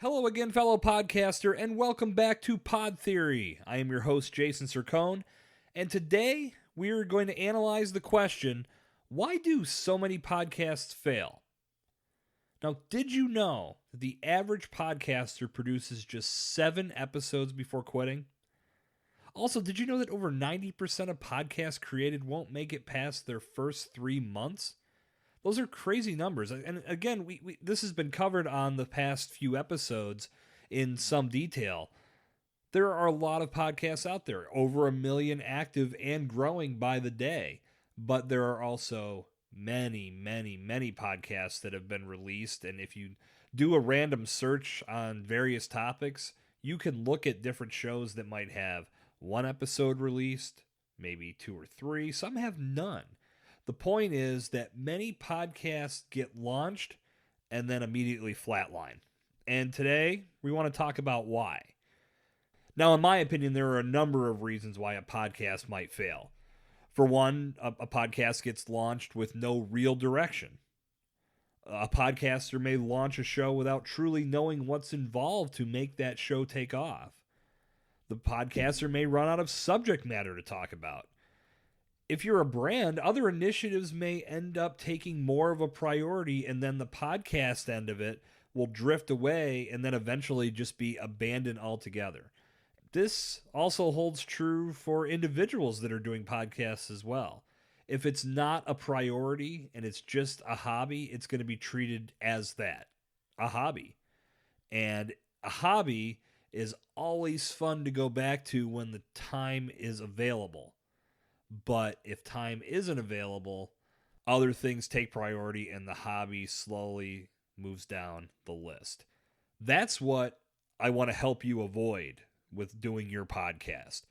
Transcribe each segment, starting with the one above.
Hello again, fellow podcaster, and welcome back to Pod Theory. I am your host, Jason Cercone, and today we are going to analyze the question, why do so many podcasts fail? Now, did you know that the average podcaster produces just 7 episodes before quitting? Also, did you know that over 90% of podcasts created won't make it past their first 3 months? Those are crazy numbers. And again, this has been covered on the past few episodes in some detail. There are a lot of podcasts out there, over 1 million active and growing by the day. But there are also many, many, many podcasts that have been released. And if you do a random search on various topics, you can look at different shows that might have 1 episode released, maybe 2 or 3. Some have none. The point is that many podcasts get launched and then immediately flatline. And today, we want to talk about why. Now, in my opinion, there are a number of reasons why a podcast might fail. For one, a podcast gets launched with no real direction. A podcaster may launch a show without truly knowing what's involved to make that show take off. The podcaster may run out of subject matter to talk about. If you're a brand, other initiatives may end up taking more of a priority, and then the podcast end of it will drift away and then eventually just be abandoned altogether. This also holds true for individuals that are doing podcasts as well. If it's not a priority and it's just a hobby, it's going to be treated as that, a hobby. And a hobby is always fun to go back to when the time is available. But if time isn't available, other things take priority and the hobby slowly moves down the list. That's what I want to help you avoid with doing your podcast.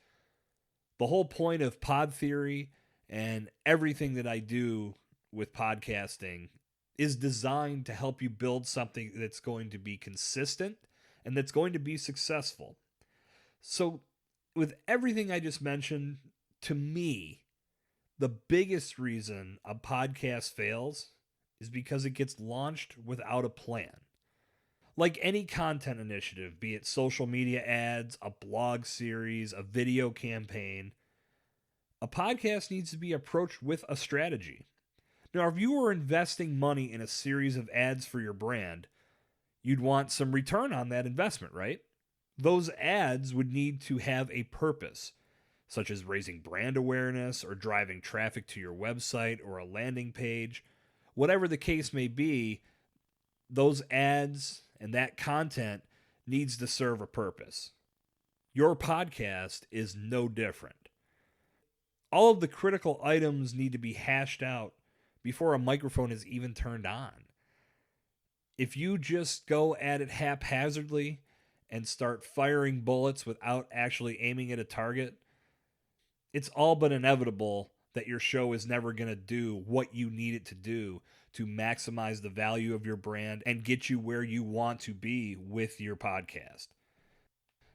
The whole point of Pod Theory and everything that I do with podcasting is designed to help you build something that's going to be consistent and that's going to be successful. So, with everything I just mentioned, to me, the biggest reason a podcast fails is because it gets launched without a plan. Like any content initiative, be it social media ads, a blog series, a video campaign, a podcast needs to be approached with a strategy. Now, if you were investing money in a series of ads for your brand, you'd want some return on that investment, right? Those ads would need to have a purpose, such as raising brand awareness or driving traffic to your website or a landing page. Whatever the case may be, those ads and that content needs to serve a purpose. Your podcast is no different. All of the critical items need to be hashed out before a microphone is even turned on. If you just go at it haphazardly and start firing bullets without actually aiming at a target, it's all but inevitable that your show is never going to do what you need it to do to maximize the value of your brand and get you where you want to be with your podcast.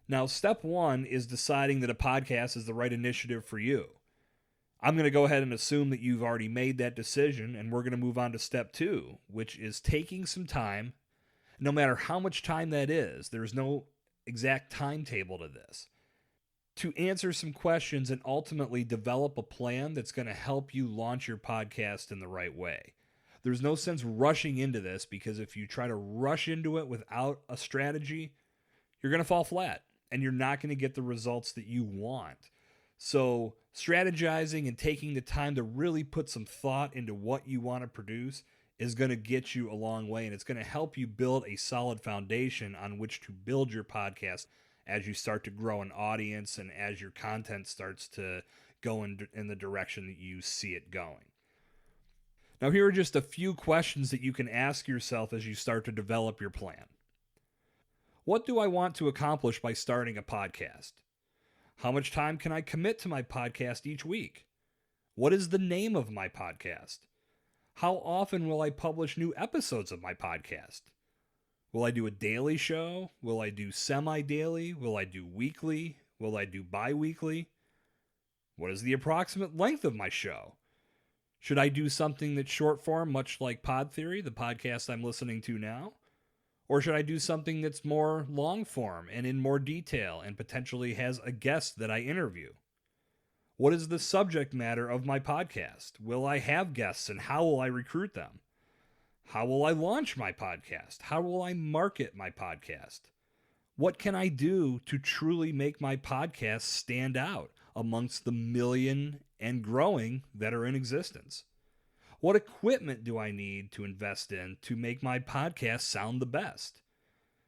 Now, step 1 is deciding that a podcast is the right initiative for you. I'm going to go ahead and assume that you've already made that decision, and we're going to move on to step 2, which is taking some time. No matter how much time that is, there's no exact timetable to this, to answer some questions and ultimately develop a plan that's going to help you launch your podcast in the right way. There's no sense rushing into this, because if you try to rush into it without a strategy, you're going to fall flat and you're not going to get the results that you want. So strategizing and taking the time to really put some thought into what you want to produce is going to get you a long way, and it's going to help you build a solid foundation on which to build your podcast as you start to grow an audience and as your content starts to go in the direction that you see it going. Now, here are just a few questions that you can ask yourself as you start to develop your plan. What do I want to accomplish by starting a podcast? How much time can I commit to my podcast each week? What is the name of my podcast? How often will I publish new episodes of my podcast? Will I do a daily show? Will I do semi-daily? Will I do weekly? Will I do bi-weekly? What is the approximate length of my show? Should I do something that's short form, much like Pod Theory, the podcast I'm listening to now? Or should I do something that's more long form and in more detail and potentially has a guest that I interview? What is the subject matter of my podcast? Will I have guests and how will I recruit them? How will I launch my podcast? How will I market my podcast? What can I do to truly make my podcast stand out amongst the million and growing that are in existence? What equipment do I need to invest in to make my podcast sound the best?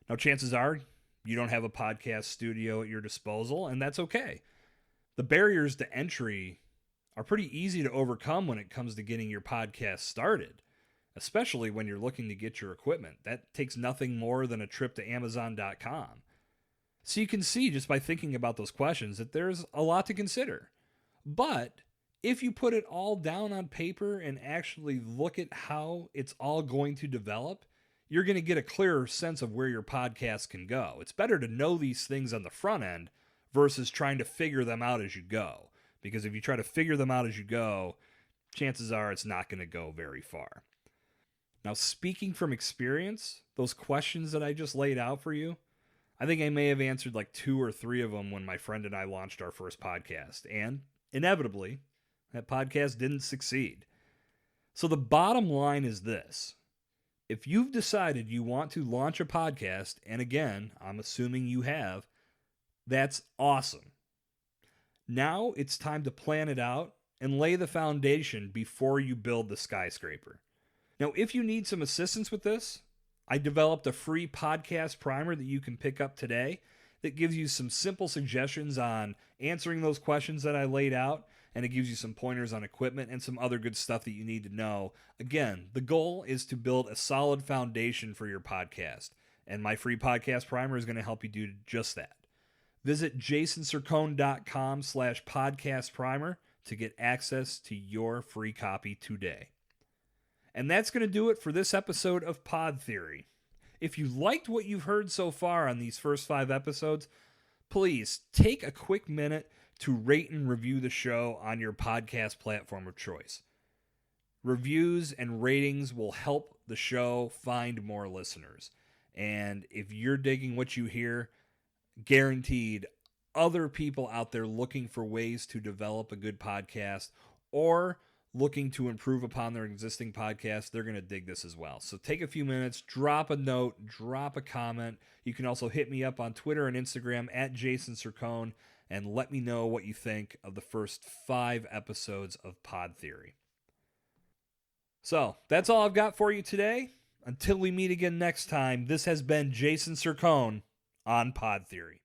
Now, chances are you don't have a podcast studio at your disposal, and that's okay. The barriers to entry are pretty easy to overcome when it comes to getting your podcast started, especially when you're looking to get your equipment. That takes nothing more than a trip to Amazon.com. So you can see just by thinking about those questions that there's a lot to consider. But if you put it all down on paper and actually look at how it's all going to develop, you're going to get a clearer sense of where your podcast can go. It's better to know these things on the front end versus trying to figure them out as you go. Because if you try to figure them out as you go, chances are it's not going to go very far. Now, speaking from experience, those questions that I just laid out for you, I think I may have answered like 2 or 3 of them when my friend and I launched our first podcast. And inevitably, that podcast didn't succeed. So the bottom line is this. If you've decided you want to launch a podcast, and again, I'm assuming you have, that's awesome. Now it's time to plan it out and lay the foundation before you build the skyscraper. Now, if you need some assistance with this, I developed a free podcast primer that you can pick up today that gives you some simple suggestions on answering those questions that I laid out, and it gives you some pointers on equipment and some other good stuff that you need to know. Again, the goal is to build a solid foundation for your podcast, and my free podcast primer is going to help you do just that. Visit jasoncercone.com/podcast primer to get access to your free copy today. And that's going to do it for this episode of Pod Theory. If you liked what you've heard so far on these first 5 episodes, please take a quick minute to rate and review the show on your podcast platform of choice. Reviews and ratings will help the show find more listeners. And if you're digging what you hear, guaranteed other people out there looking for ways to develop a good podcast or looking to improve upon their existing podcast, they're going to dig this as well. So take a few minutes, drop a note, drop a comment. You can also hit me up on Twitter and Instagram at Jason Cercone and let me know what you think of the first 5 episodes of Pod Theory. So that's all I've got for you today. Until we meet again next time, this has been Jason Cercone on Pod Theory.